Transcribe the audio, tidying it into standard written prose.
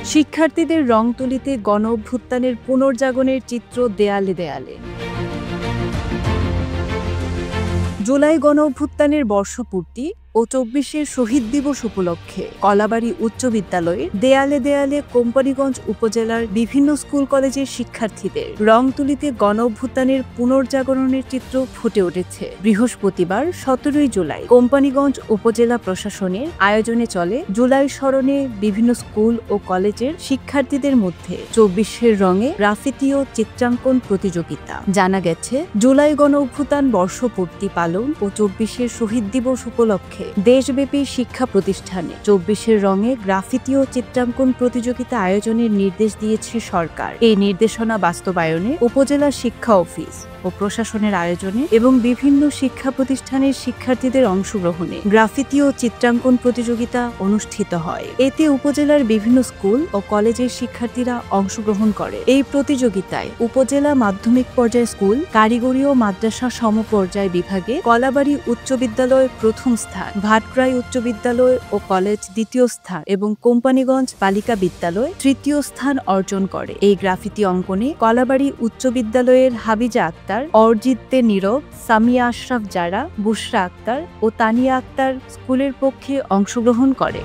শিক্ষার্থীদের রং তুলিতে গণ অভ্যুত্থানের পুনর্জাগরণের চিত্র দেয়ালে দেয়ালে। জুলাই গণ অভ্যুত্থানের বর্ষপূর্তি ও ২৪শে শহীদ দিবস উপলক্ষে কলাবাড়ী উচ্চ বিদ্যালয়ে দেয়ালে দেয়ালে কোম্পানীগঞ্জ উপজেলার বিভিন্ন স্কুল কলেজের শিক্ষার্থীদের রং তুলিতে গণ অভ্যুত্থানের পুনর্জাগরণের চিত্র ফুটে উঠেছে। বৃহস্পতিবার ১৭ই জুলাই কোম্পানীগঞ্জ উপজেলা প্রশাসনের আয়োজনে চলে জুলাই স্মরণে বিভিন্ন স্কুল ও কলেজের শিক্ষার্থীদের মধ্যে ২৪শের রঙে গ্রাফিতি ও চিত্রাঙ্কন প্রতিযোগিতা। জানা গেছে, জুলাই গণ অভ্যুত্থান বর্ষপূর্তি পালন ও ২৪শের শহীদ দিবস উপলক্ষে দেশব্যাপী শিক্ষা প্রতিষ্ঠানে ২৪শের রঙে গ্রাফিতি ও চিত্রাঙ্কন প্রতিযোগিতা আয়োজনের নির্দেশ দিয়েছে সরকার। এই নির্দেশনা বাস্তবায়নে উপজেলা শিক্ষা অফিস ও প্রশাসনের আয়োজনে এবং বিভিন্ন শিক্ষা প্রতিষ্ঠানের শিক্ষার্থীদের অংশগ্রহণে গ্রাফিতি ও চিত্রাঙ্কন প্রতিযোগিতা অনুষ্ঠিত হয়। এতে উপজেলার বিভিন্ন স্কুল ও কলেজের শিক্ষার্থীরা অংশগ্রহণ করে। এই প্রতিযোগিতায় উপজেলা মাধ্যমিক পর্যায় স্কুল, কারিগরি ও মাদ্রাসা সমপর্যায় বিভাগে কলাবাড়ী উচ্চ বিদ্যালয় প্রথম স্থান, ভাটগ্রাই উচ্চ বিদ্যালয় ও কলেজ দ্বিতীয় স্থান এবং কোম্পানীগঞ্জ বালিকা বিদ্যালয় তৃতীয় স্থান অর্জন করে। এই গ্রাফিতি অঙ্কনে কলাবাড়ী উচ্চ বিদ্যালয়ের হাবিজা আক্তার, অর্জিত নীরব, সামিয়া আশরাফ জারা, বুশরা আক্তার ও তানিয়া আক্তার স্কুলের পক্ষে অংশগ্রহণ করে।